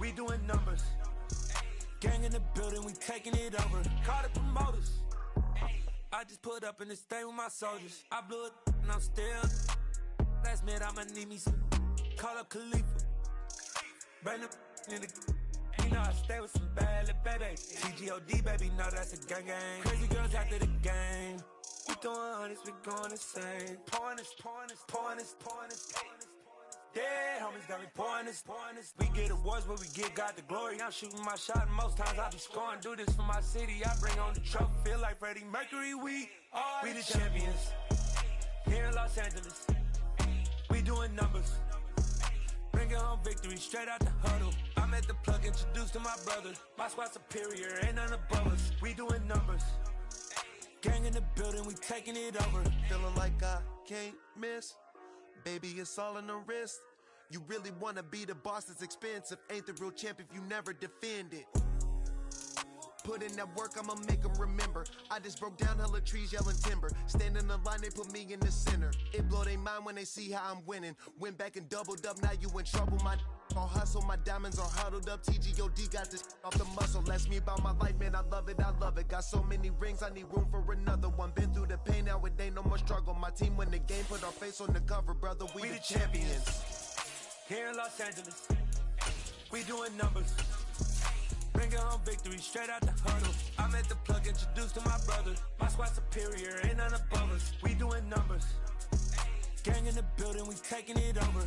We doing numbers. Gang in the building, we taking it over. Call the promoters. I just put up in this thing with my soldiers. I blew it and I'm still. Last minute I'ma need me some. Call up Khalifa. Bring them in the. You know I stay with some bad little baby. TGOD baby, know that's a gang gang. Crazy girls after the game. We throwing hundreds, we going insane. Pouring this. Dead homies got me pouring this. We get awards, but we give God the glory. I'm shooting my shot, and most times I be scoring. Do this for my city, I bring on the trophy. Feel like Freddie Mercury, we the champions. Here in Los Angeles, we doing numbers. Bringing home victory straight out the huddle. I'm at the plug, introduced to my brothers. My squad superior, ain't none above us. We doing numbers. Gang in the building, we taking it over. Feeling like I can't miss. Baby, it's all in the wrist. You really wanna be the boss, it's expensive. Ain't the real champ if you never defend it. Put in that work, I'ma make them remember. I just broke down hella trees, yelling timber. Stand in the line, they put me in the center. It blow their mind when they see how I'm winning. Went back and doubled up, now you in trouble. My all hustle, my diamonds are huddled up. TGOD got this off the muscle. Ask me about my life, man, I love it. Got so many rings, I need room for another one. Been through the pain, now it ain't no more struggle. My team win the game, put our face on the cover, brother. We the champions. Here in Los Angeles, we doing numbers. Bringing home victory straight out the huddle. I'm at the plug, introduced to my brother. My squad superior, ain't none above us. We doing numbers. Gang in the building, we taking it over.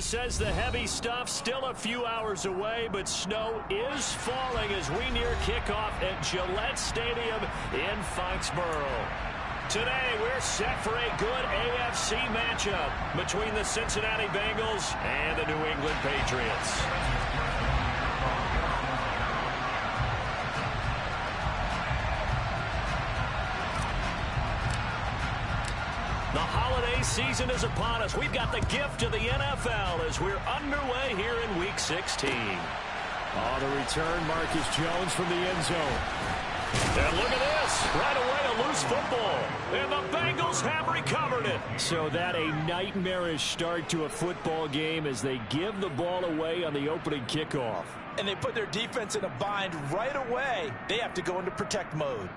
Says the heavy stuff still a few hours away, but snow is falling as we near kickoff at Gillette Stadium in Foxborough. Today, we're set for a good AFC matchup between the Cincinnati Bengals and the New England Patriots. The holiday season is upon us. We've got the gift of the NFL as we're underway here in Week 16. Oh, the return, Marcus Jones from the end zone. And look at this. Right away, a loose football. And the Bengals have recovered it. So that a nightmarish start to a football game as they give the ball away on the opening kickoff. And they put their defense in a bind right away. They have to go into protect mode.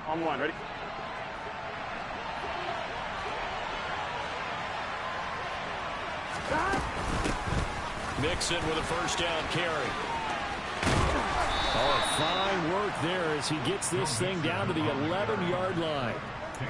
On one, ready? Mixon with a first down carry. Oh, fine work there as he gets this thing down to the 11-yard line.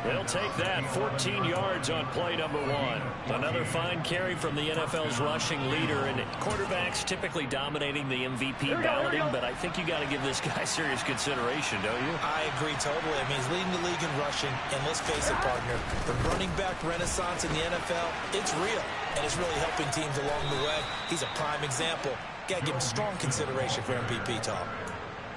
They'll take that 14 yards on play number one. Another fine carry from the NFL's rushing leader, and quarterbacks typically dominating the MVP balloting, but I think you got to give this guy serious consideration, don't you? I agree totally. I mean, he's leading the league in rushing, and let's face it, partner, the running back renaissance in the NFL, it's real, and it's really helping teams along the way. He's a prime example. Got to give him strong consideration for MVP talk.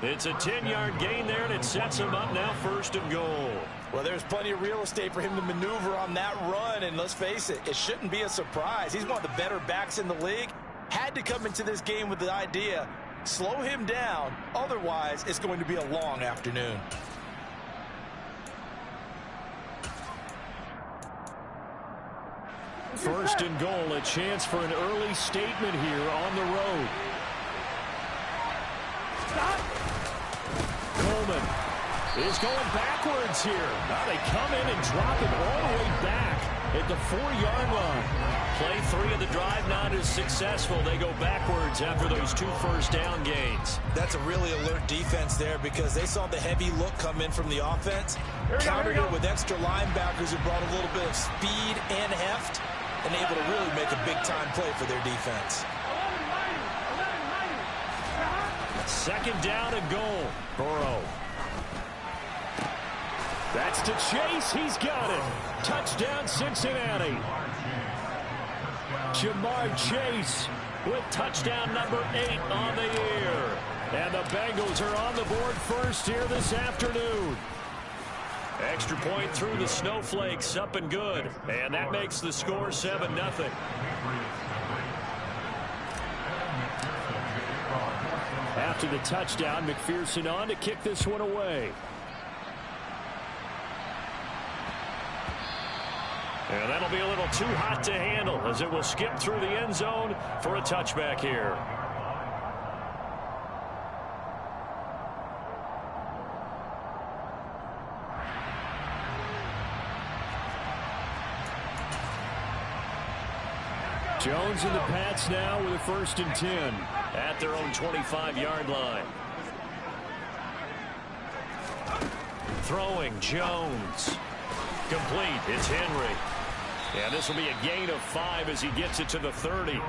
It's a 10-yard gain there, and it sets him up now 1st and goal. Well, there's plenty of real estate for him to maneuver on that run, and let's face it, it shouldn't be a surprise. He's one of the better backs in the league. Had to come into this game with the idea, slow him down, otherwise it's going to be a long afternoon. First and goal, a chance for an early statement here on the road. Coleman is going backwards here. Now they come in and drop it all the way back at the 4-yard line. Play 3 of the drive not as successful. They go backwards after those 2 first-down gains. That's a really alert defense there because they saw the heavy look come in from the offense. Countered it with extra linebackers who brought a little bit of speed and heft and able to really make a big-time play for their defense. 2nd down and goal. Burrow. That's to Chase. He's got it. Touchdown, Cincinnati. Jamar Chase with touchdown number 8 on the year. And the Bengals are on the board first here this afternoon. Extra point through the snowflakes, up and good. And that makes the score 7-0. After the touchdown, McPherson on to kick this one away. And that'll be a little too hot to handle as it will skip through the end zone for a touchback here. Jones and the Pats now with a 1st and 10 at their own 25-yard line. Throwing Jones. Complete. It's Henry. And this will be a gain of 5 as he gets it to the 30.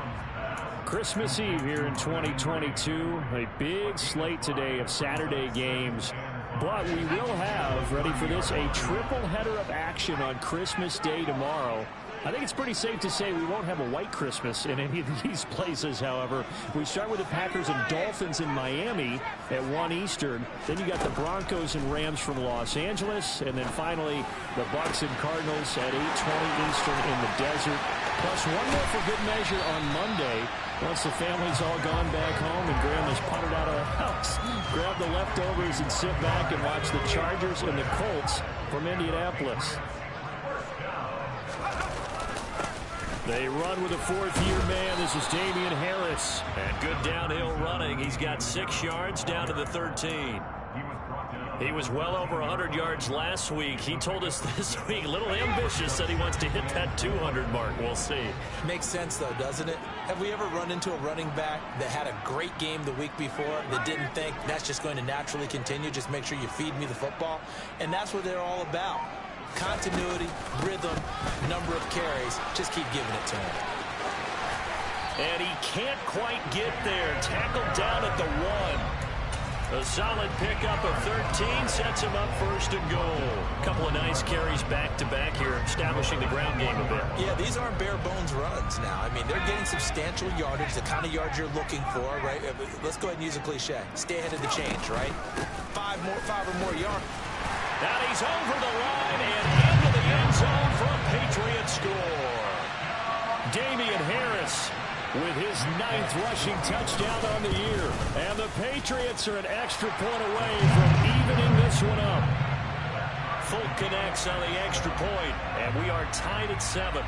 Christmas Eve here in 2022. A big slate today of Saturday games. But we will have, ready for this, a triple header of action on Christmas Day tomorrow. I think it's pretty safe to say we won't have a white Christmas in any of these places, however. We start with the Packers and Dolphins in Miami at 1 Eastern. Then you got the Broncos and Rams from Los Angeles. And then finally, the Bucs and Cardinals at 8:20 Eastern in the desert. Plus one more for good measure on Monday. Once the family's all gone back home and Grandma's puttered out of the house, grab the leftovers and sit back and watch the Chargers and the Colts from Indianapolis. They run with a 4th-year man. This is Damian Harris. And good downhill running. He's got 6 yards down to the 13. He was well over 100 yards last week. He told us this week, a little ambitious, that he wants to hit that 200 mark. We'll see. Makes sense, though, doesn't it? Have we ever run into a running back that had a great game the week before that didn't think that's just going to naturally continue? Just make sure you feed me the football. And that's what they're all about. Continuity, rhythm, number of carries. Just keep giving it to him. And he can't quite get there. Tackled down at the 1. A solid pickup of 13 sets him up 1st and goal. A couple of nice carries back-to-back here, establishing the ground game a bit. Yeah, these aren't bare-bones runs now. I mean, they're getting substantial yardage, the kind of yards you're looking for, right? Let's go ahead and use a cliche. Stay ahead of the change, right? 5 or more yards. And he's over the line and into the end zone for a Patriots score. Damian Harris with his 9th rushing touchdown on the year. And the Patriots are an extra point away from evening this one up. Folk connects on the extra point, and we are tied at 7.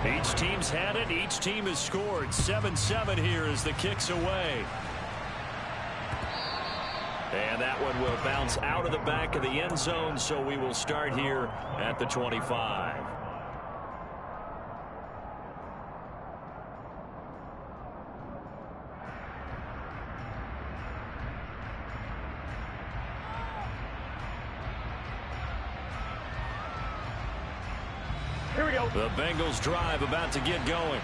Each team's had it. Each team has scored. 7-7 here as the kick's away. And that one will bounce out of the back of the end zone, so we will start here at the 25. Here we go. The Bengals drive about to get going.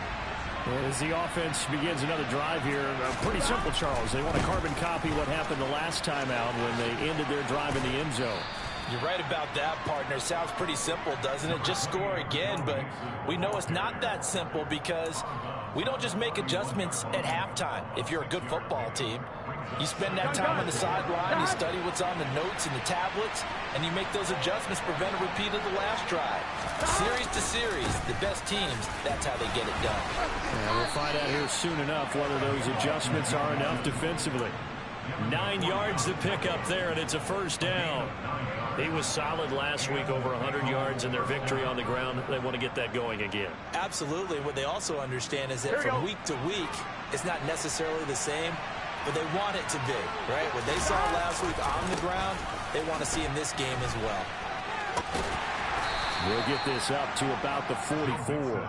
As the offense begins another drive here, pretty simple, Charles. They want to carbon copy what happened the last time out when they ended their drive in the end zone. You're right about that, partner. Sounds pretty simple, doesn't it? Just score again, but we know it's not that simple because we don't just make adjustments at halftime. If you're a good football team, you spend that time on the sideline, you study what's on the notes and the tablets, and you make those adjustments, prevent a repeat of the last drive. Series to series, the best teams, that's how they get it done. And we'll find out here soon enough whether those adjustments are enough defensively. 9 yards to pick up there, and it's a 1st down. He was solid last week, over 100 yards in their victory on the ground. They want to get that going again. Absolutely. What they also understand is that from week to week, it's not necessarily the same, but they want it to be, right? What they saw last week on the ground, they want to see in this game as well. We'll get this up to about the 44.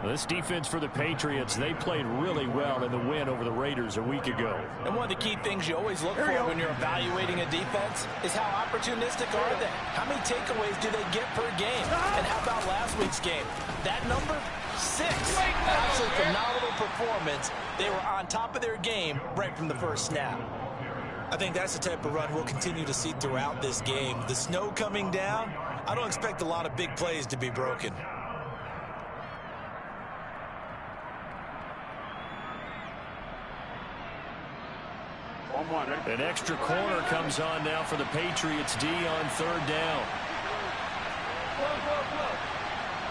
This defense for the Patriots, they played really well in the win over the Raiders a week ago. And one of the key things you always look for when you're evaluating a defense is how opportunistic are they? How many takeaways do they get per game? And how about last week's game? That number, 6. Absolutely phenomenal performance. They were on top of their game right from the first snap. I think that's the type of run we'll continue to see throughout this game. The snow coming down, I don't expect a lot of big plays to be broken. An extra corner comes on now for the Patriots D on 3rd down.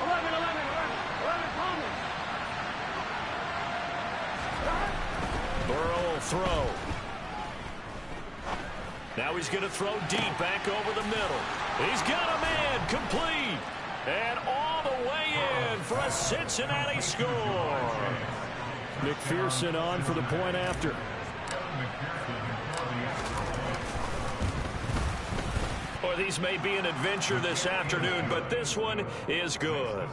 11. Burrow will throw. Now he's going to throw deep back over the middle. He's got a man complete. And all the way in for a Cincinnati score. McPherson on for the point after. Or these may be an adventure this afternoon, but this one is good.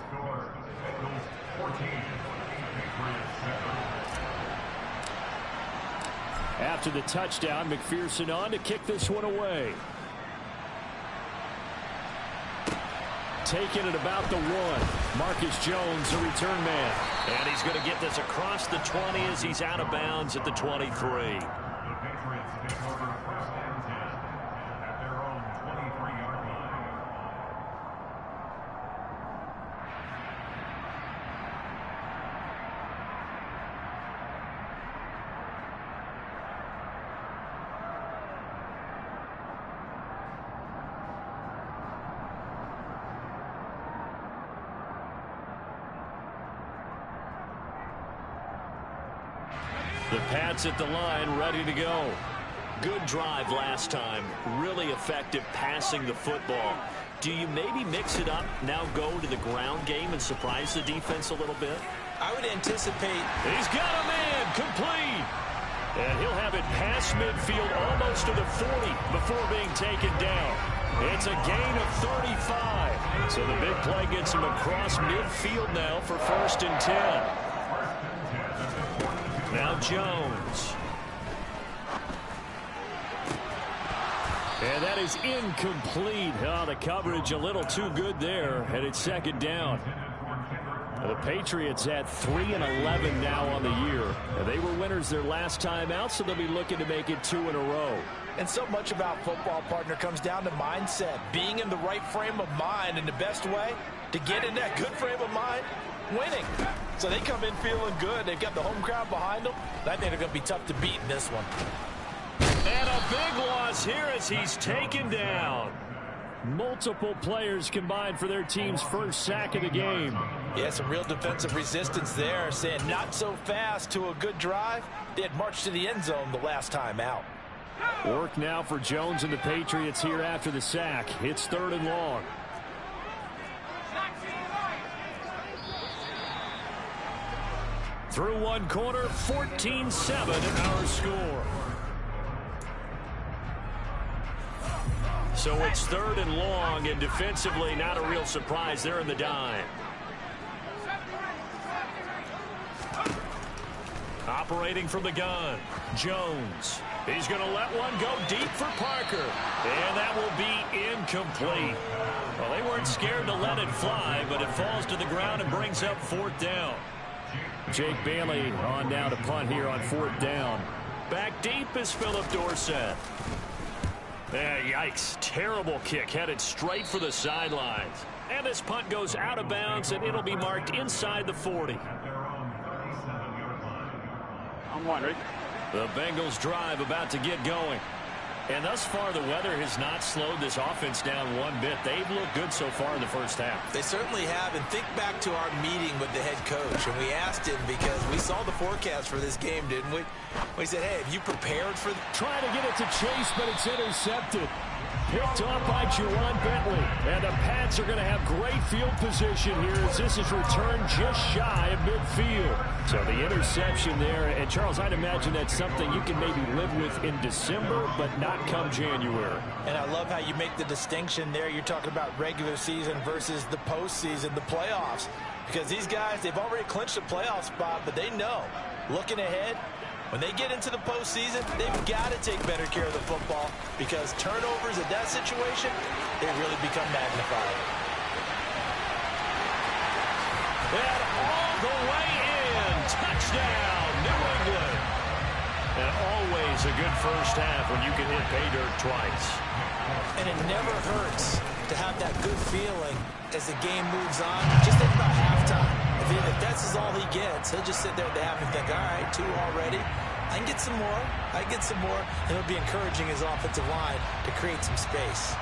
After the touchdown, McPherson on to kick this one away. Taking it about the 1. Marcus Jones, a return man. And he's going to get this across the 20 as he's out of bounds at the 23. The Pats at the line, ready to go. Good drive last time. Really effective passing the football. Do you maybe mix it up, now go to the ground game and surprise the defense a little bit? I would anticipate. He's got a man complete. And he'll have it past midfield almost to the 40 before being taken down. It's a gain of 35. So the big play gets him across midfield now for 1st and 10. Now Jones. And that is incomplete. Oh, the coverage a little too good there, and it's 2nd down. The Patriots at 3-11 now on the year. And they were winners their last time out, so they'll be looking to make it 2 in a row. And so much about football, partner, comes down to mindset. Being in the right frame of mind, and the best way to get in that good frame of mind, winning. So they come in feeling good. They've got the home crowd behind them. I think they're going to be tough to beat in this one. And a big loss here as he's taken down. Multiple players combined for their team's first sack of the game. Yeah, some real defensive resistance there, saying not so fast to a good drive. They had marched to the end zone the last time out. Work now for Jones and the Patriots here after the sack. It's 3rd and long. Through one quarter, 14-7 our score. So it's 3rd and long, and defensively not a real surprise. They're in the dime. Operating from the gun, Jones. He's going to let one go deep for Parker. And that will be incomplete. Well, they weren't scared to let it fly, but it falls to the ground and brings up 4th down. Jake Bailey on now to punt here on 4th down. Back deep is Philip Dorsett. Yikes. Terrible kick. Headed straight for the sidelines. And this punt goes out of bounds, and it'll be marked inside the 40. I'm wondering. The Bengals drive about to get going. And thus far, the weather has not slowed this offense down one bit. They've looked good so far in the first half. They certainly have. And think back to our meeting with the head coach. And we asked him because we saw the forecast for this game, didn't we? We said, hey, have you prepared for... Trying to get it to Chase, but it's intercepted. Picked off by Juwan Bentley. And the Pats are going to have great field position here as this is returned just shy of midfield. So the interception there. And, Charles, I'd imagine that's something you can maybe live with in December, but not come January. And I love how you make the distinction there. You're talking about regular season versus the postseason, the playoffs. Because these guys, they've already clinched a playoff spot, but they know, looking ahead, when they get into the postseason, they've got to take better care of the football because turnovers in that situation, they really become magnified. And all the way in. Touchdown, New England. And always a good first half when you can hit pay dirt twice. And it never hurts to have that good feeling as the game moves on. Just think about halftime. If that's all he gets, he'll just sit there at the half and think, all right, 2 already. I can get some more. I can get some more. And it'll be encouraging his offensive line to create some space.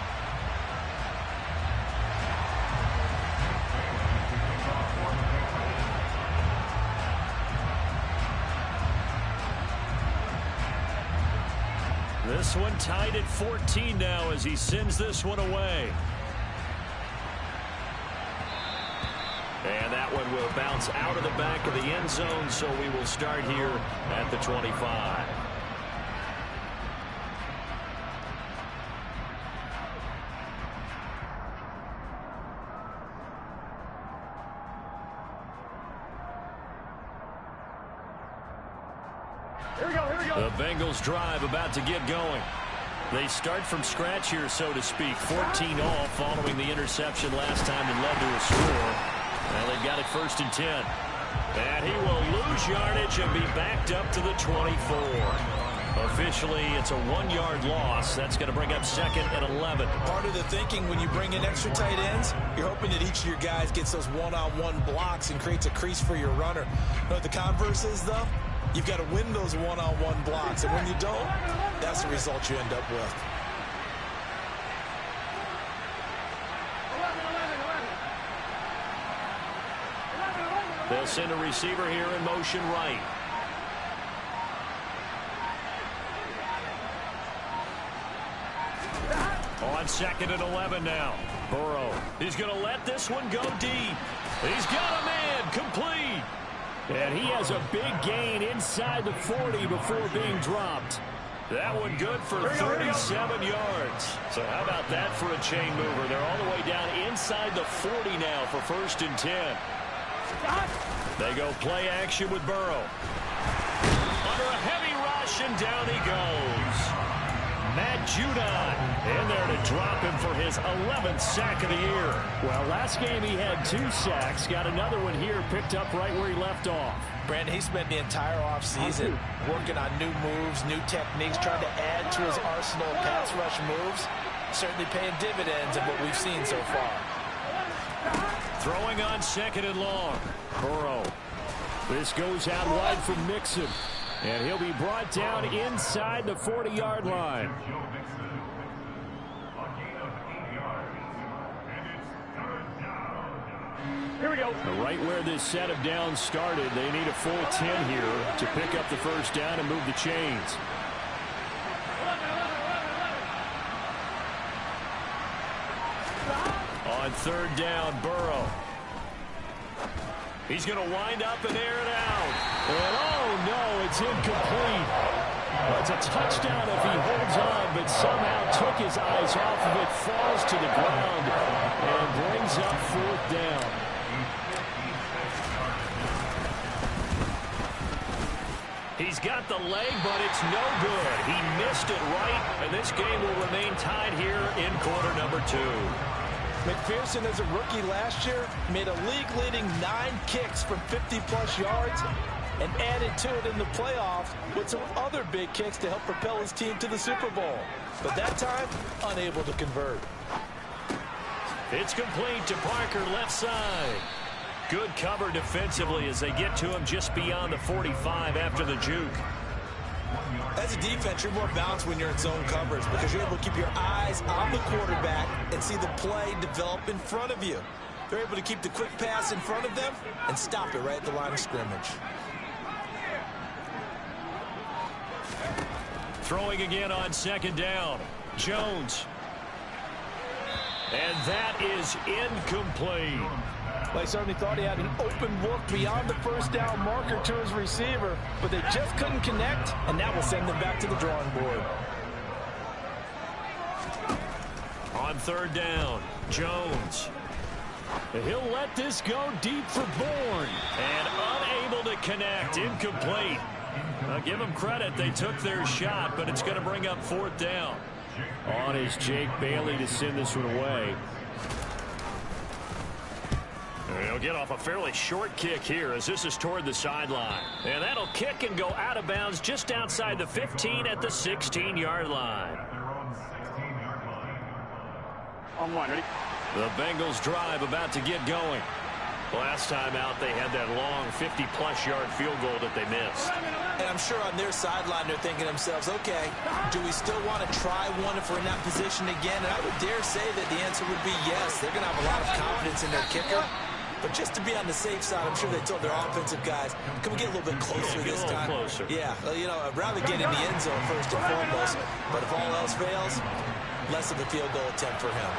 This one tied at 14 now as he sends this one away. And that one will bounce out of the back of the end zone, so we will start here at the 25. The Bengals drive about to get going. They start from scratch here, so to speak. 14 all following the interception last time that led to a score. Well, they've got it 1st and 10. And he will lose yardage and be backed up to the 24. Officially, it's a 1-yard loss. That's going to bring up 2nd and 11. Part of the thinking when you bring in extra tight ends, you're hoping that each of your guys gets those one-on-one blocks and creates a crease for your runner. You know what the converse is, though? You've got to win those one-on-one blocks. And when you don't, that's the result you end up with. They'll send a receiver here in motion right. On 2nd and 11 now. Burrow. He's going to let this one go deep. He's got a man complete. And he has a big gain inside the 40 before being dropped. That one good for 37 yards. So how about that for a chain mover? They're all the way down inside the 40 now for 1st and 10. They go play action with Burrow. Under a heavy rush, and down he goes. Matt Judon in there to drop him for his 11th sack of the year. Well, last game he had 2 sacks. Got another one here picked up right where he left off. Brandon, he spent the entire offseason working on new moves, new techniques, trying to add to his arsenal of pass rush moves. Certainly paying dividends in what we've seen so far. Throwing on 2nd and long. Burrow. This goes out wide from Mixon. And he'll be brought down inside the 40-yard line. Here we go. Right where this set of downs started, they need a full 10 here to pick up the 1st down and move the chains. On 3rd down, Burrow. He's going to wind up and air it out. And oh no, it's incomplete. Well, it's a touchdown if he holds on, but somehow took his eyes off of it, falls to the ground, and brings up 4th down. He's got the leg, but it's no good. He missed it right, and this game will remain tied here in quarter number 2. McPherson, as a rookie last year, made a league-leading 9 kicks from 50-plus yards and added to it in the playoffs with some other big kicks to help propel his team to the Super Bowl. But that time, unable to convert. It's complete to Parker, left side. Good cover defensively as they get to him just beyond the 45 after the juke. As a defense, you're more balanced when you're in zone coverage because you're able to keep your eyes on the quarterback and see the play develop in front of you. They're able to keep the quick pass in front of them and stop it right at the line of scrimmage. Throwing again on 2nd down. Jones. And that is incomplete. They certainly thought he had an open look beyond the 1st down marker to his receiver, but they just couldn't connect, and that will send them back to the drawing board. On 3rd down, Jones. He'll let this go deep for Bourne. And unable to connect, incomplete. I'll give them credit, they took their shot, but it's going to bring up 4th down. On is Jake Bailey to send this one away. He'll get off a fairly short kick here as this is toward the sideline. And that'll kick and go out of bounds just outside the 15 at the 16-yard line. On one, ready? The Bengals drive about to get going. Last time out, they had that long 50-plus yard field goal that they missed. And I'm sure on their sideline they're thinking to themselves, okay, do we still want to try one if we're in that position again? And I would dare say that the answer would be yes. They're going to have a lot of confidence in their kicker. But just to be on the safe side, I'm sure they told their offensive guys, can we get a little bit closer this time? Closer. Yeah, you know, I'd rather get in the end zone first and foremost. But if all else fails, less of a field goal attempt for him.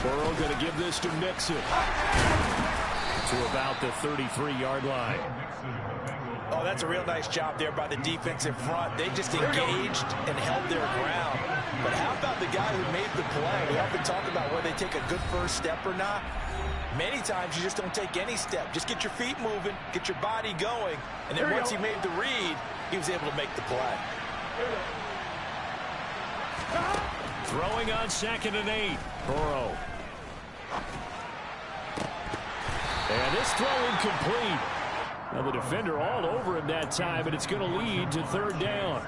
Burrow going to give this to Mixon. To about the 33-yard line. Oh, that's a real nice job there by the defensive front. They just engaged and held their ground. But how about the guy who made the play? We often talk about whether they take a good first step or not. Many times you just don't take any step. Just get your feet moving, get your body going, and then once he made the read, he was able to make the play. Throwing on 2nd and 8. Burrow. And this throw incomplete. Now the defender all over him that time, and it's going to lead to 3rd down.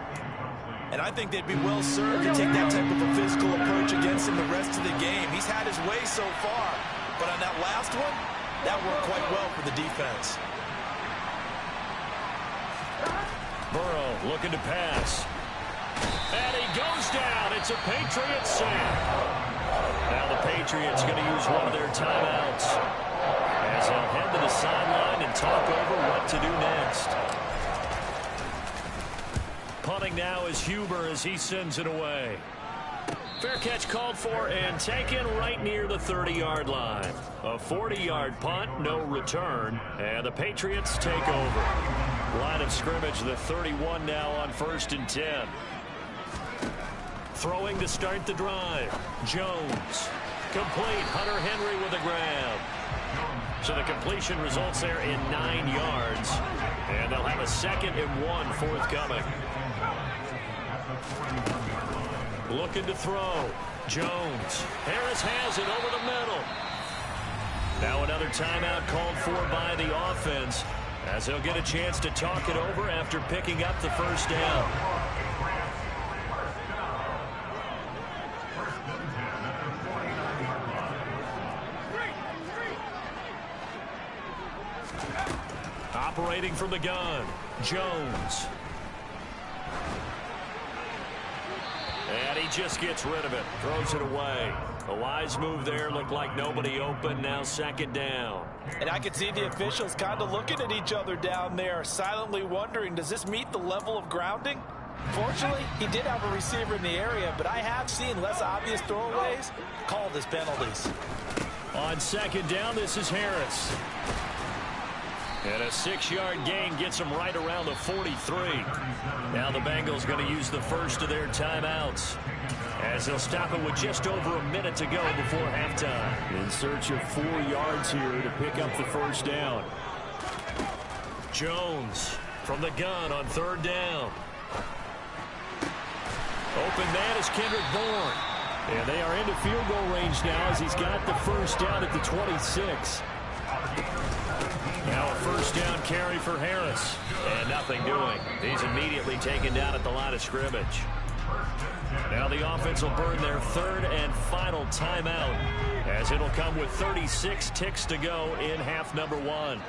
And I think they'd be well served to take that type of a physical approach against him the rest of the game. He's had his way so far, but on that last one, that worked quite well for the defense. Burrow looking to pass. And he goes down. It's a Patriots sack. Now the Patriots going to use one of their timeouts as they'll head to the sideline and talk over what to do next. Punting now is Huber as he sends it away. Fair catch called for and taken right near the 30-yard line. A 40-yard punt, no return, and the Patriots take over. Line of scrimmage, the 31 now on 1st and 10. Throwing to start the drive. Jones. Complete. Hunter Henry with a grab. So the completion results there in 9 yards. And they'll have a 2nd and 1 forthcoming. Looking to throw. Jones. Harris has it over the middle. Now another timeout called for by the offense as they'll get a chance to talk it over after picking up the 1st down. Operating from the gun, Jones. And he just gets rid of it, throws it away. A wise move there, looked like nobody open, now 2nd down. And I could see the officials kind of looking at each other down there, silently wondering, does this meet the level of grounding? Fortunately, he did have a receiver in the area, but I have seen less obvious throwaways called as penalties. On 2nd down, this is Harris. And a 6-yard gain gets them right around the 43. Now the Bengals going to use the first of their timeouts as they'll stop it with just over a minute to go before halftime. In search of 4 yards here to pick up the 1st down. Jones from the gun on 3rd down. Open man is Kendrick Bourne. And they are into field goal range now as he's got the 1st down at the 26. Now a 1st down carry for Harris. And nothing doing. He's immediately taken down at the line of scrimmage. Now the offense will burn their 3rd and final timeout as it'll come with 36 ticks to go in half number 1.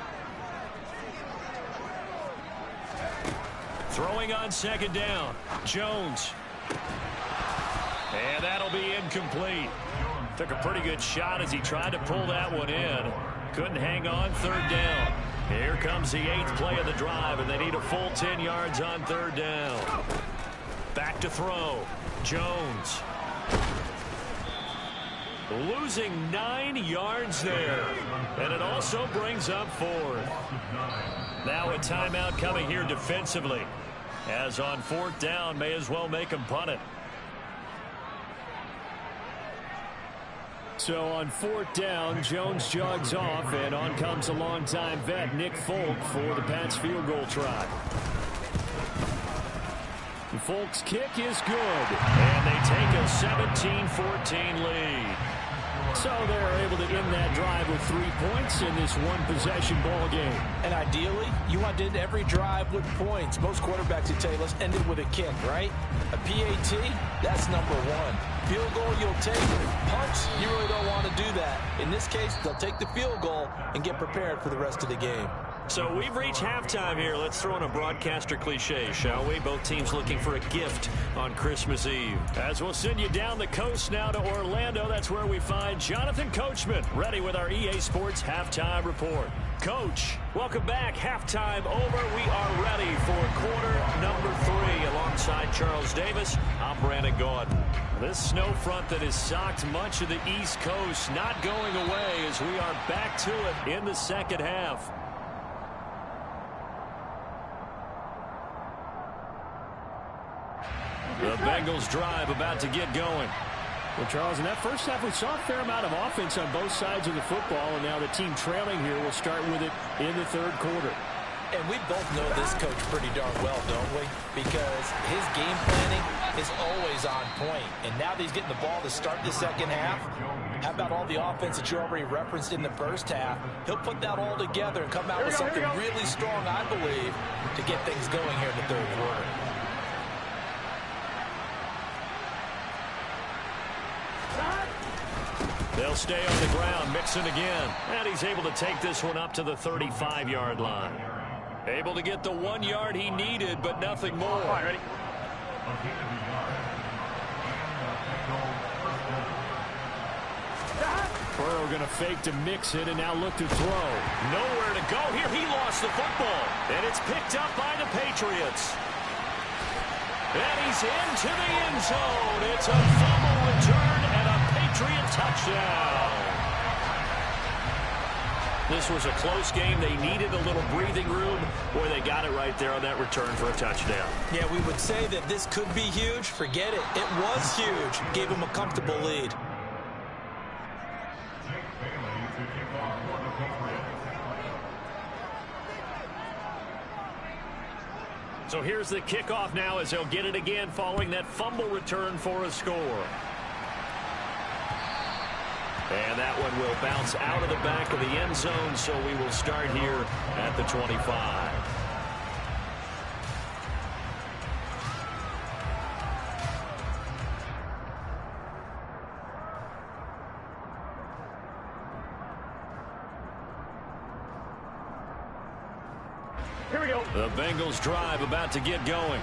Throwing on 2nd down. Jones. And that'll be incomplete. Took a pretty good shot as he tried to pull that one in. Couldn't hang on. 3rd down. Here comes the 8th play of the drive, and they need a full 10 yards on 3rd down. Back to throw. Jones. Losing 9 yards there. And it also brings up 4th. Now a timeout coming here defensively. As on 4th down, may as well make them punt it. So on 4th down, Jones jogs off, and on comes a longtime vet, Nick Folk, for the Pats field goal try. Folk's kick is good. And they take a 17-14 lead. So they're able to end that drive with 3 points in this one-possession ball game. And ideally, you want to end every drive with points. Most quarterbacks would tell you, let's end it with a kick, right? A PAT, that's number one. Field goal, you'll take. Punts, you really don't want to do that. In this case, they'll take the field goal and get prepared for the rest of the game. So we've reached halftime here. Let's throw in a broadcaster cliche, shall we? Both teams looking for a gift on Christmas Eve. As we'll send you down the coast now to Orlando, that's where we find Jonathan Coachman, ready with our EA Sports Halftime Report. Coach, welcome back. Halftime over. We are ready for quarter number 3. Alongside Charles Davis, I'm Brandon Gaudin. This snow front that has socked much of the East Coast not going away as we are back to it in the second half. The Bengals drive about to get going. Well, Charles, in that first half, we saw a fair amount of offense on both sides of the football, and now the team trailing here will start with it in the third quarter. And we both know this coach pretty darn well, don't we? Because his game planning is always on point. And now that he's getting the ball to start the second half, how about all the offense that you already referenced in the first half? He'll put that all together and come out with something really strong, I believe, to get things going here in the third quarter. They'll stay on the ground, Mixon again. And he's able to take this one up to the 35-yard line. Able to get the 1 yard he needed, but nothing more. All right, ready? Burrow going to fake to Mixon and now look to throw. Nowhere to go here. He lost the football. And it's picked up by the Patriots. And he's into the end zone. It's a fumble return and a Patriot touchdown. This was a close game. They needed a little breathing room. Boy, they got it right there on that return for a touchdown. Yeah, we would say that this could be huge. Forget it. It was huge. Gave him a comfortable lead. So here's the kickoff now as they'll get it again following that fumble return for a score. And that one will bounce out of the back of the end zone, so we will start here at the 25. Here we go. The Bengals drive about to get going.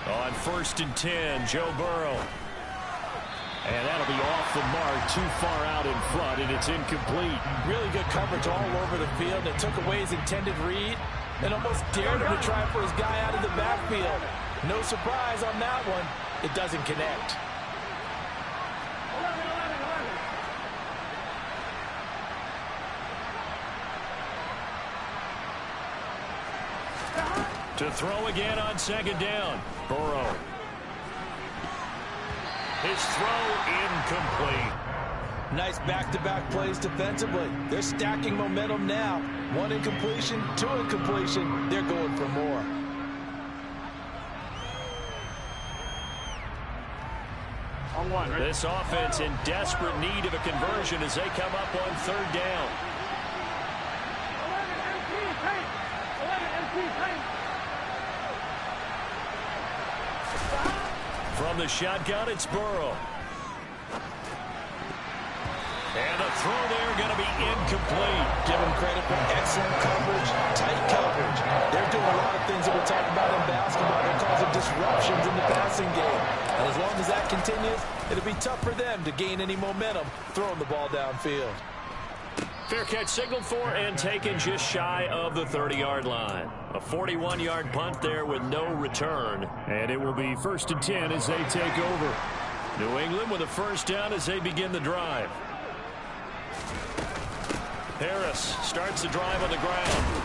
On 1st and 10, Joe Burrow. And that'll be off the mark, too far out in front, and it's incomplete. Really good coverage all over the field. It took away his intended read and almost dared him to try for his guy out of the backfield. No surprise on that one. It doesn't connect. To throw again on 2nd down. Burrow. His throw incomplete. Nice back-to-back plays defensively. They're stacking momentum now. 1 incompletion, 2 incompletion. They're going for more. On 1, ready? This offense in desperate need of a conversion as they come up on 3rd down. 11 MP paint. From the shotgun, it's Burrow. And the throw there going to be incomplete. Give them credit for excellent coverage, tight coverage. They're doing a lot of things that we talk about in basketball. They're causing disruptions in the passing game. And as long as that continues, it'll be tough for them to gain any momentum throwing the ball downfield. Fair catch signaled for and taken just shy of the 30-yard line. A 41-yard punt there with no return. And it will be 1st and 10 as they take over. New England with a 1st down as they begin the drive. Harris starts the drive on the ground.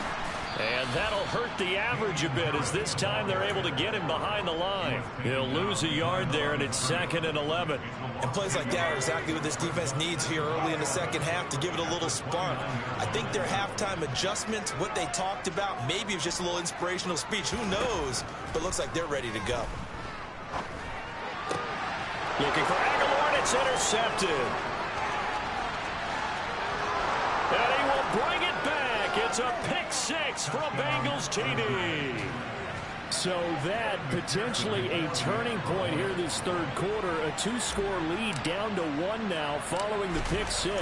And that'll hurt the average a bit as this time they're able to get him behind the line. He'll lose a yard there, and it's 2nd and 11. And plays like that are exactly what this defense needs here early in the second half to give it a little spark. I think their halftime adjustments, what they talked about, maybe it was just a little inspirational speech. Who knows? But looks like they're ready to go. Looking for Aguilar, and it's intercepted. And he will bring it back. It's a pick 6 for a Bengals TD. So that potentially a turning point here this third quarter. A 2-score lead down to 1 now following the pick 6.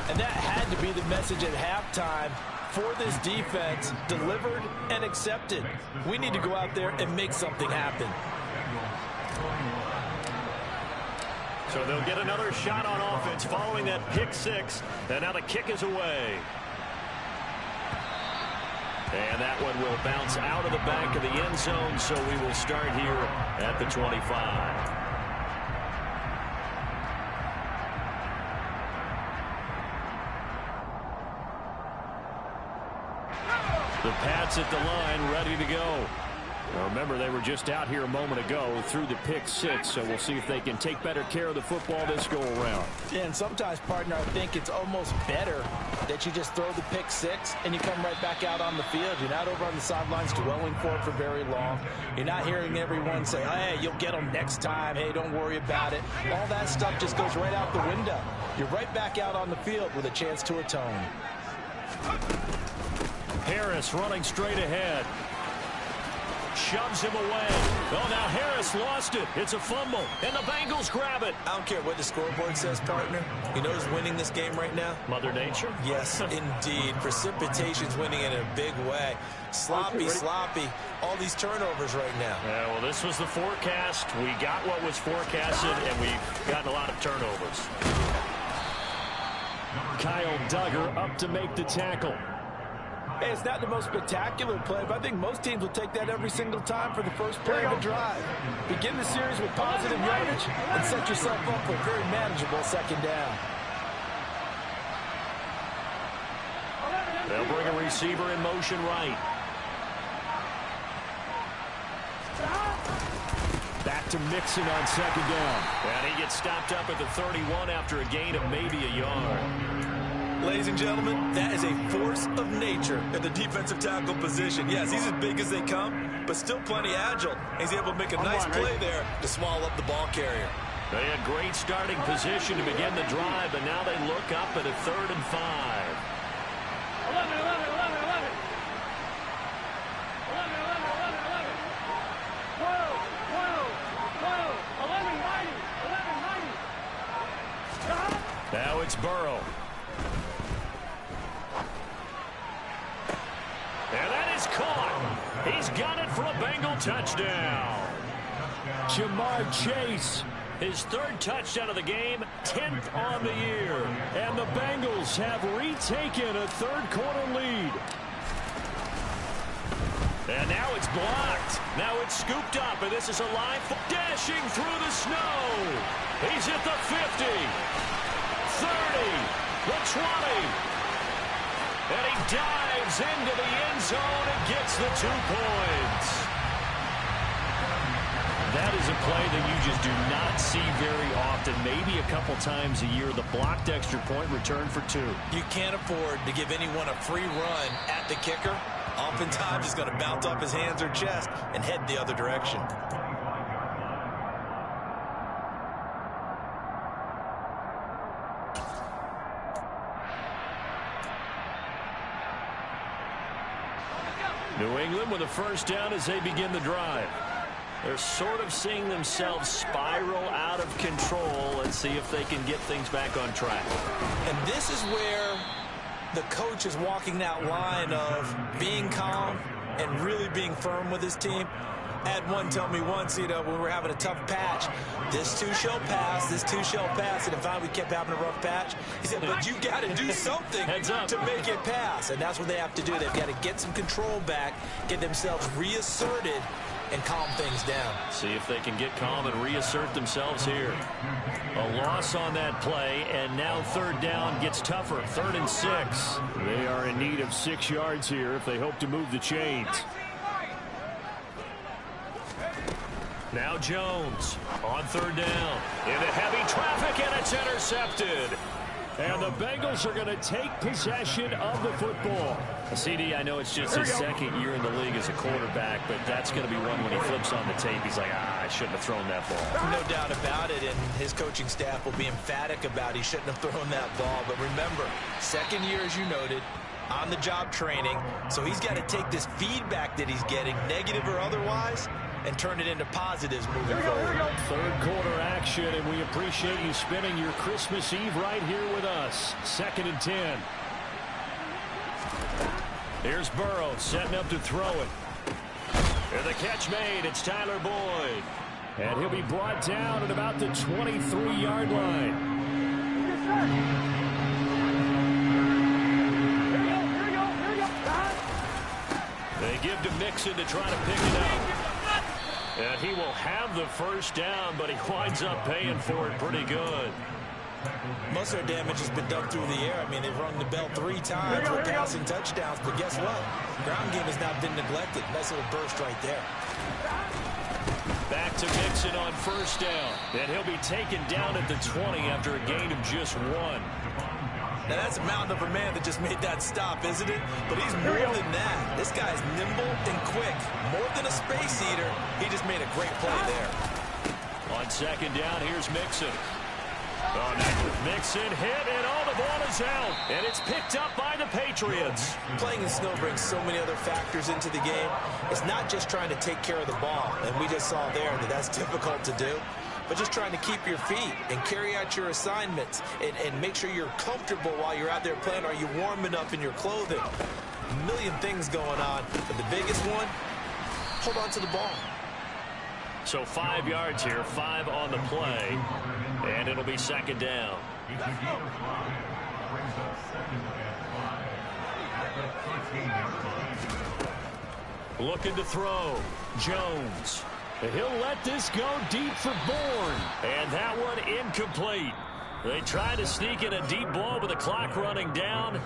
And that had to be the message at halftime for this defense. Delivered and accepted. We need to go out there and make something happen. So they'll get another shot on offense following that pick 6. And now the kick is away. And that one will bounce out of the back of the end zone, so we will start here at the 25. The Pats at the line, ready to go. Now remember, they were just out here a moment ago through the pick 6, so we'll see if they can take better care of the football this go-around. Yeah, and sometimes, partner, I think it's almost better that you just throw the pick 6 and you come right back out on the field. You're not over on the sidelines dwelling for it for very long. You're not hearing everyone say, hey, you'll get them next time. Hey, don't worry about it. All that stuff just goes right out the window. You're right back out on the field with a chance to atone. Harris running straight ahead. Shoves him away. Oh, now Harris lost it. It's a fumble, and the Bengals grab it. I don't care what the scoreboard says, partner. You know who's winning this game right now? Mother Nature? Yes, indeed. Precipitation's winning in a big way. Sloppy. All these turnovers right now. Yeah, well, this was the forecast. We got what was forecasted, and we've gotten a lot of turnovers. Kyle Duggar up to make the tackle. Hey, it's not the most spectacular play, but I think most teams will take that every single time for the first play of the drive. Begin the series with positive yardage and set yourself up for a very manageable second down. They'll bring a receiver in motion right. Back to Mixon on second down. And he gets stopped up at the 31 after a gain of maybe a yard. Ladies and gentlemen, that is a force of nature at the defensive tackle position. Yes, he's as big as they come, but still plenty agile. He's able to make a nice play there to swallow up the ball carrier. They had great starting position to begin the drive, but now they look up at a 3rd and 5. 11. 11. Now it's Burrow. And that is caught. He's got it for a Bengal touchdown. Jamar Chase. His 3rd touchdown of the game, 10th on the year. And the Bengals have retaken a third quarter lead. And now it's blocked. Now it's scooped up, and this is a line dashing through the snow. He's at the 50, 30, the 20. And he dives into the end zone and gets the 2 points. That is a play that you just do not see very often. Maybe a couple times a year, the blocked extra point return for 2. You can't afford to give anyone a free run at the kicker. Oftentimes, he's going to bounce off his hands or chest and head the other direction. New England with a first down as they begin the drive. They're sort of seeing themselves spiral out of control. Let's see if they can get things back on track. And this is where the coach is walking that line of being calm and really being firm with his team. I had one tell me once, when we were having a tough patch, this too shall pass, this too shall pass. And if we kept having a rough patch, he said, but you got to do something to make it pass. And that's what they have to do. They've got to get some control back, get themselves reasserted, and calm things down. See if they can get calm and reassert themselves here. A loss on that play, and now third down gets tougher. 3rd and 6. They are in need of 6 yards here if they hope to move the chains. Now Jones on 3rd down. Into heavy traffic, and it's intercepted. And the Bengals are going to take possession of the football. CD, I know it's just his 2nd year in the league as a quarterback, but that's going to be one when he flips on the tape. He's like, I shouldn't have thrown that ball. No doubt about it, and his coaching staff will be emphatic about he shouldn't have thrown that ball. But remember, 2nd year, as you noted, on-the-job training, so he's got to take this feedback that he's getting, negative or otherwise, and turn it into positives moving forward. 3rd quarter action, and we appreciate you spending your Christmas Eve right here with us. 2nd and 10. Here's Burrow setting up to throw it. And the catch made. It's Tyler Boyd. And he'll be brought down at about the 23-yard line. They give to Mixon to try to pick it up. And he will have the first down, but he winds up paying for it pretty good. Most of their damage has been done through the air. I mean, they've rung the bell 3 times with passing touchdowns, but guess what? Ground game has not been neglected. Nice little burst right there. Back to Mixon on 1st down, and he'll be taken down at the 20 after a gain of just 1. Now, that's a mountain of a man that just made that stop, isn't it? But he's more than that. This guy's nimble and quick. More than a space eater, he just made a great play there. On 2nd down, here's Mixon. Oh, no. Mixon hit, and all the ball is out. And it's picked up by the Patriots. Playing in snow brings so many other factors into the game. It's not just trying to take care of the ball, and we just saw there that that's difficult to do. But just trying to keep your feet and carry out your assignments and make sure you're comfortable while you're out there playing. Are you warm enough in your clothing? A million things going on, but the biggest one, hold on to the ball. So 5 yards here, 5 on the play, and it'll be 2nd down. Looking to throw, Jones. He'll let this go deep for Bourne. And that one incomplete. They try to sneak in a deep ball with the clock running down,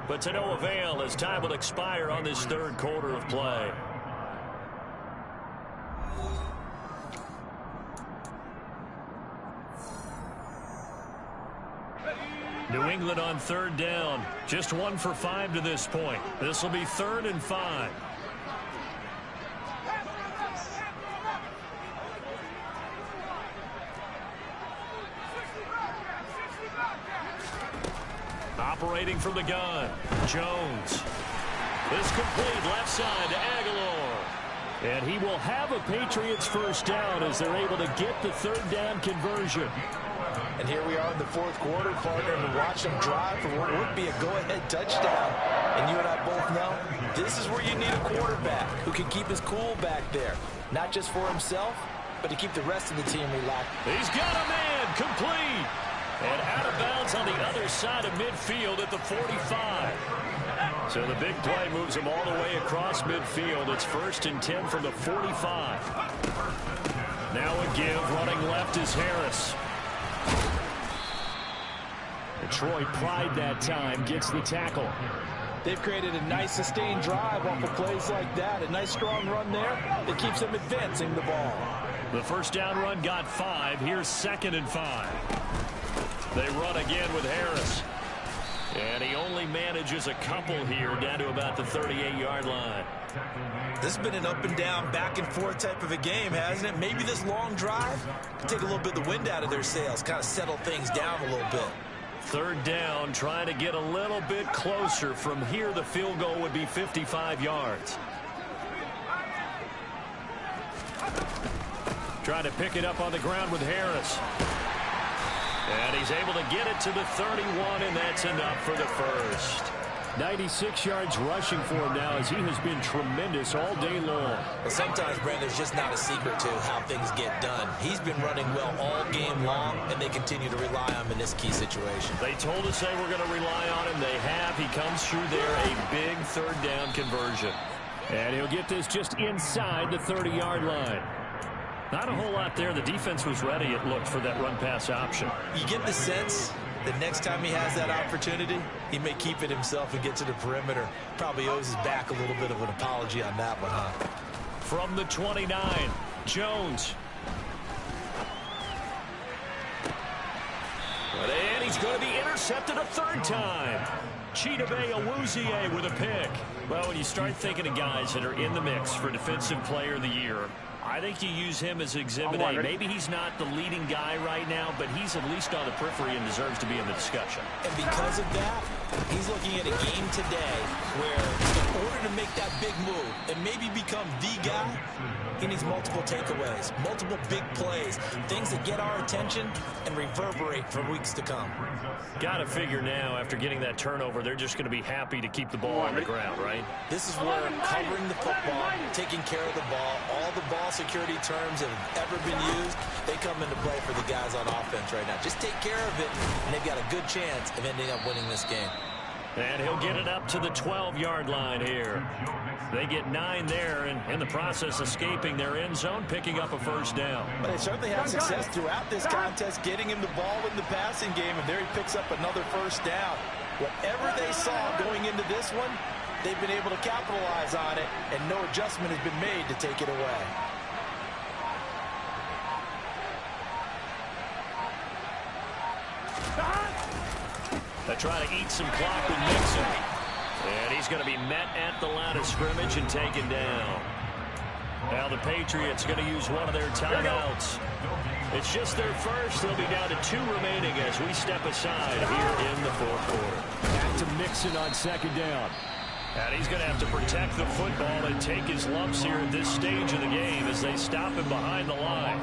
but to no avail as time will expire on this 3rd quarter of play. New England on 3rd down. Just 1 for 5 to this point. This will be 3rd and 5. Operating from the gun, Jones. This complete left side to Aguilar. And he will have a Patriots first down as they're able to get the 3rd down conversion. And here we are in the 4th quarter, partner, and watch them drive for what would be a go-ahead touchdown. And you and I both know this is where you need a quarterback who can keep his cool back there. Not just for himself, but to keep the rest of the team relaxed. He's got a man, complete. And out of bounds on the other side of midfield at the 45. So the big play moves him all the way across midfield. It's 1st and 10 from the 45. Now a give, running left is Harris. Detroit Pride that time gets the tackle. They've created a nice sustained drive off of plays like that. A nice strong run there that keeps them advancing the ball. The first down run got 5. Here's 2nd and 5. They run again with Harris. And he only manages a couple here down to about the 38-yard line. This has been an up and down, back and forth type of a game, hasn't it? Maybe this long drive can take a little bit of the wind out of their sails, kind of settle things down a little bit. 3rd down, trying to get a little bit closer. From here, the field goal would be 55 yards. Trying to pick it up on the ground with Harris. And he's able to get it to the 31, and that's enough for the first. 96 yards rushing for him now as he has been tremendous all day long. But sometimes, Brandon, there's just not a secret to how things get done. He's been running well all game long, and they continue to rely on him in this key situation. They told us they were going to rely on him. They have. He comes through there, a big 3rd down conversion. And he'll get this just inside the 30-yard line. Not a whole lot there. The defense was ready, it looked, for that run-pass option. You get the sense that next time he has that opportunity, he may keep it himself and get to the perimeter. Probably owes his back a little bit of an apology on that one, huh? From the 29, Jones. And he's going to be intercepted a third time. Chidobe Awuzie with a pick. Well, when you start thinking of guys that are in the mix for Defensive Player of the Year, I think you use him as Exhibit A. Maybe he's not the leading guy right now, but he's at least on the periphery and deserves to be in the discussion. And because of that, he's looking at a game today where in order to make that big move and maybe become the guy, he needs multiple takeaways, multiple big plays, things that get our attention and reverberate for weeks to come. Got to figure now, after getting that turnover, they're just going to be happy to keep the ball on the ground, right? This is where covering the football, taking care of the ball, all the ball security terms that have ever been used, they come into play for the guys on offense right now. Just take care of it, and they've got a good chance of ending up winning this game. And he'll get it up to the 12-yard line here. They get 9 there, and in the process escaping their end zone, picking up a first down. But they certainly had success throughout this contest, getting him the ball in the passing game, and there he picks up another first down. Whatever they saw going into this one, they've been able to capitalize on it, and no adjustment has been made to take it away. They try to eat some clock with Mixon. And he's going to be met at the line of scrimmage and taken down. Now the Patriots going to use one of their timeouts. It's just their first. They'll be down to 2 remaining as we step aside here in the fourth quarter. Back to Mixon on second down. And he's going to have to protect the football and take his lumps here at this stage of the game as they stop him behind the line.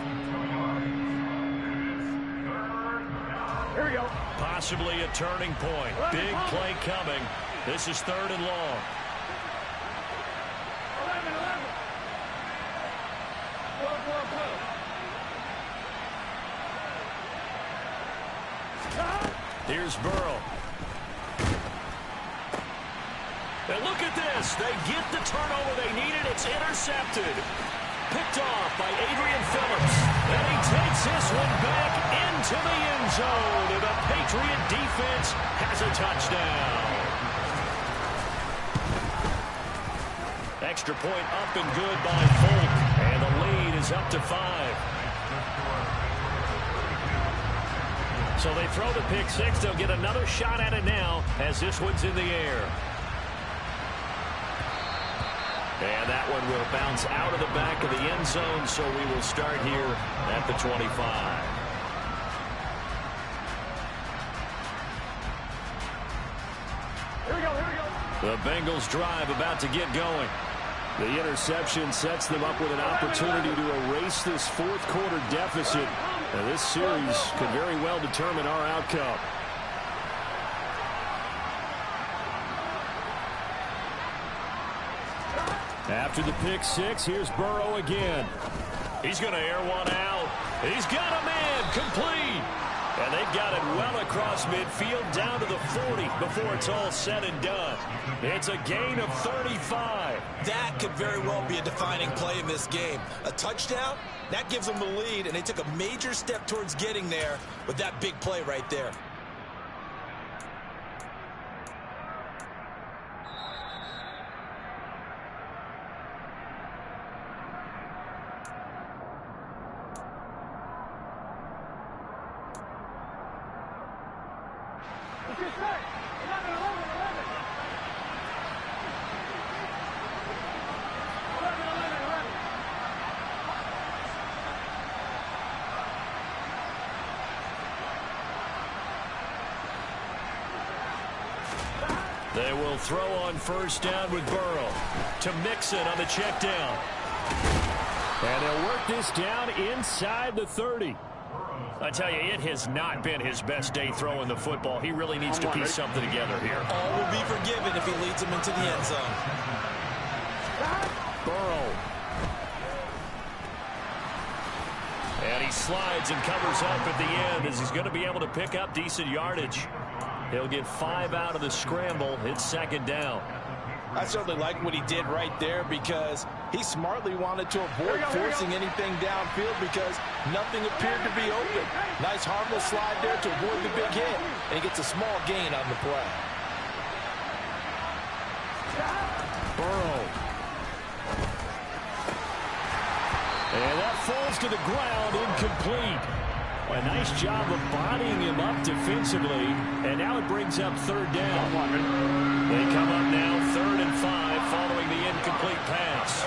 Here we go. Possibly a turning point. Big play coming. This is 3rd and long. 11. Here's Burrow. And look at this. They get the turnover they needed. It's intercepted. Picked off by Adrian Phillips. And he takes this one back into the end zone. And the Patriot defense has a touchdown. Extra point up and good by Folk. And the lead is up to 5. So they throw the pick 6. They'll get another shot at it now as this one's in the air. And that one will bounce out of the back of the end zone, so we will start here at the 25. Here we go. The Bengals drive about to get going. The interception sets them up with an opportunity to erase this fourth quarter deficit. And this series could very well determine our outcome. After the pick 6, here's Burrow again. He's going to air one out. He's got a man complete. And they've got it well across midfield down to the 40 before it's all said and done. It's a gain of 35. That could very well be a defining play in this game. A touchdown, that gives them the lead, and they took a major step towards getting there with that big play right there. They will throw on first down with Burrow to Mixon on the check down. And they'll work this down inside the 30. I tell you, it has not been his best day throwing the football. He really needs to piece something together here. All will be forgiven if he leads them into the end zone. Burrow. And he slides and covers up at the end as he's going to be able to pick up decent yardage. He'll get 5 out of the scramble. It's second down. I certainly like what he did right there because He smartly wanted to avoid forcing anything downfield because nothing appeared to be open. Nice harmless slide there to avoid the big hit, and he gets a small gain on the play. Burrow. And that falls to the ground, incomplete. A nice job of bodying him up defensively, and now it brings up third down. They come up now 3rd and 5 following the incomplete pass.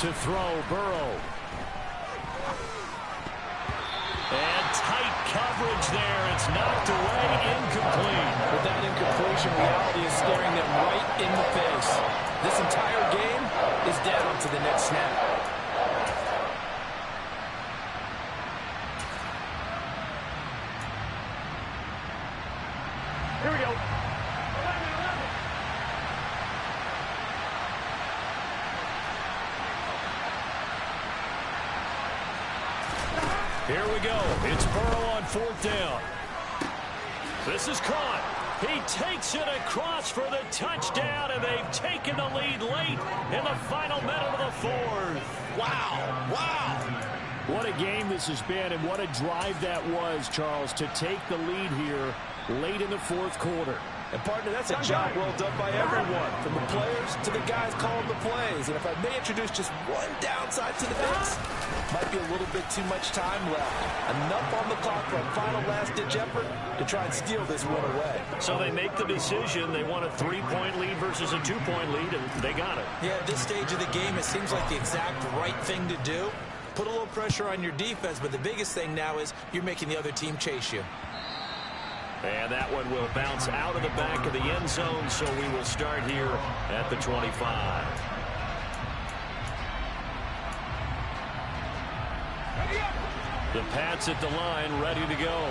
To throw, Burrow. And tight coverage there. It's knocked away, incomplete. With that incompletion, reality is staring them right in the face. This entire game is down to the next snap. Here we go. Here we go. It's Burrow on 4th down. This is caught. He takes it across for the touchdown, and they've taken the lead late in the final minute of the 4th. Wow. Wow. What a game this has been, and what a drive that was, Charles, to take the lead here late in the 4th quarter. And, partner, that's a job well done by everyone, from the players to the guys calling the plays. And if I may introduce just one downside to the mix, might be a little bit too much time left. Enough on the clock for a final last-ditch effort to try and steal this one away. So they make the decision. They want a 3-point lead versus a 2-point lead, and they got it. Yeah, at this stage of the game, it seems like the exact right thing to do. Put a little pressure on your defense, but the biggest thing now is you're making the other team chase you. And that one will bounce out of the back of the end zone, so we will start here at the 25. The Pats at the line, ready to go.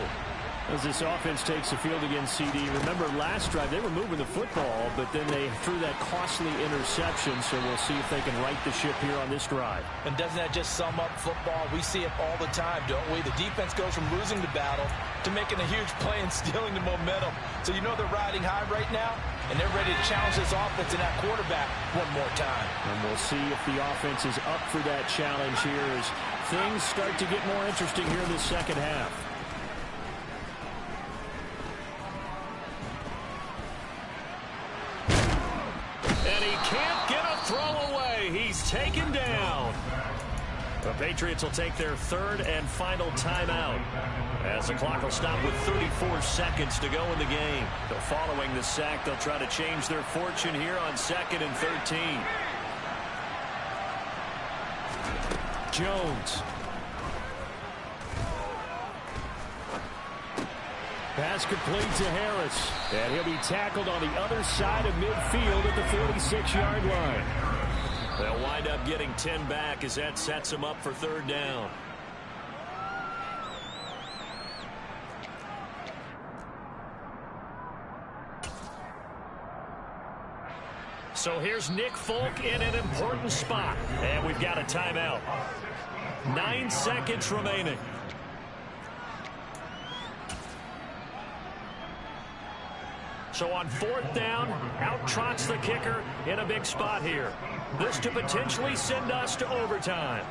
As this offense takes the field against CD. Remember, last drive, they were moving the football, but then they threw that costly interception, so we'll see if they can right the ship here on this drive. And doesn't that just sum up football? We see it all the time, don't we? The defense goes from losing the battle to making a huge play and stealing the momentum. So you know they're riding high right now, and they're ready to challenge this offense and that quarterback one more time. And we'll see if the offense is up for that challenge here as things start to get more interesting here in the second half. And he can't get a throw away. He's taken down. The Patriots will take their 3rd and final timeout as the clock will stop with 34 seconds to go in the game. So following the sack, they'll try to change their fortune here on 2nd and 13. Jones. Pass complete to Harris. And he'll be tackled on the other side of midfield at the 46-yard line. They'll wind up getting 10 back as that sets them up for 3rd down. So here's Nick Folk in an important spot. And we've got a timeout. 9 seconds remaining. So on 4th down, out trots the kicker in a big spot here. This to potentially send us to overtime.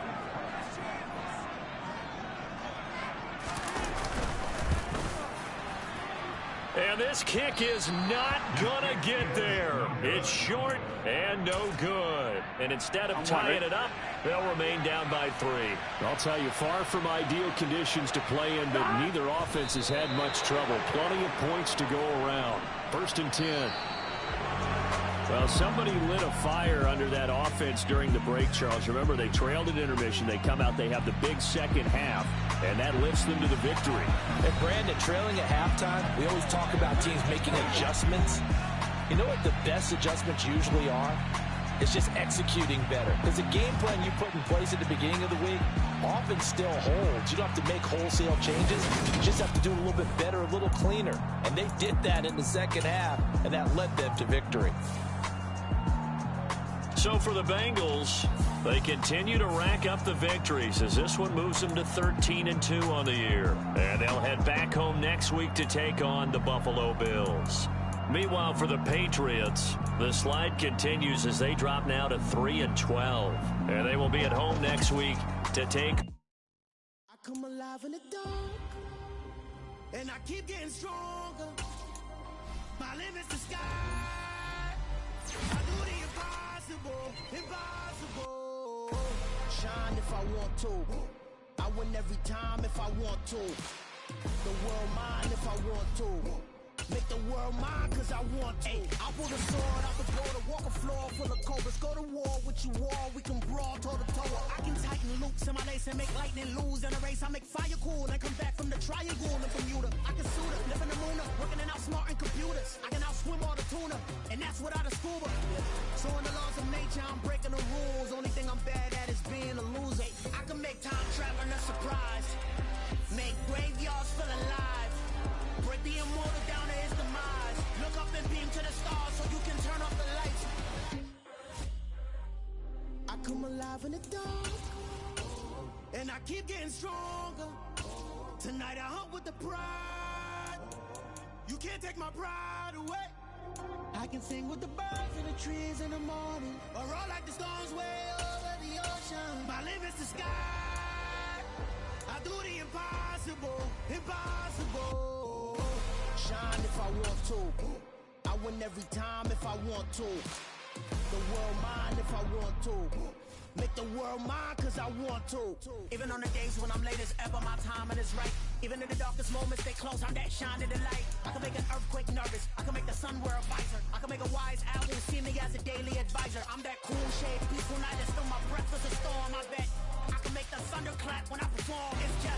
And this kick is not gonna get there. It's short and no good. And instead of tying it up, they'll remain down by 3. I'll tell you, far from ideal conditions to play in, but neither offense has had much trouble. Plenty of points to go around. 1st and 10. Well, somebody lit a fire under that offense during the break, Charles. Remember, they trailed at intermission. They come out, they have the big second half, and that lifts them to the victory. And Brandon, trailing at halftime, we always talk about teams making adjustments. You know what the best adjustments usually are? It's just executing better. Because the game plan you put in place at the beginning of the week often still holds. You don't have to make wholesale changes. You just have to do it a little bit better, a little cleaner. And they did that in the second half, and that led them to victory. So for the Bengals, they continue to rack up the victories as this one moves them to 13-2 on the year. And they'll head back home next week to take on the Buffalo Bills. Meanwhile, for the Patriots, the slide continues as they drop now to 3-12. And they will be at home next week to take. I come alive in the dark, and I keep getting stronger. My limit's the sky. I do the impossible, impossible. Shine if I want to. I win every time if I want to. The world mine if I want to. Make the world mine cause I want to. I pull the sword out the border, walk a floor full of cobras. Go to war with you all, we can brawl toe to toe. I can tighten loops in my lace and make lightning lose in a race. I make fire cool and come back from the triangle in Bermuda. I can suit it, live in the moon, working and outsmarting computers. I can outswim all the tuna, and that's without a scuba. So in the laws of nature, I'm breaking the rules. Only thing I'm bad at is being a loser. I can make time traveling a surprise, make graveyards feel alive. Break the immortal down to his demise. Look up and beam to the stars so you can turn off the lights. I come alive in the dark, and I keep getting stronger. Tonight I hunt with the pride. You can't take my pride away. I can sing with the birds and the trees in the morning, or roll like the storms way over the ocean. My limit's the sky. I do the impossible, impossible. Shine if I want to. I win every time if I want to. The world mine if I want to. Make the world mine cause I want to. Even on the days when I'm late as ever, my timing is right. Even in the darkest moments, they close, I'm that shine in the light. I can make an earthquake nervous, I can make the sun wear a visor. I can make a wise owl see me as a daily advisor. I'm that cool shade, peaceful night, and still my breath is a storm, I bet. I can make the thunder clap when I perform. It's just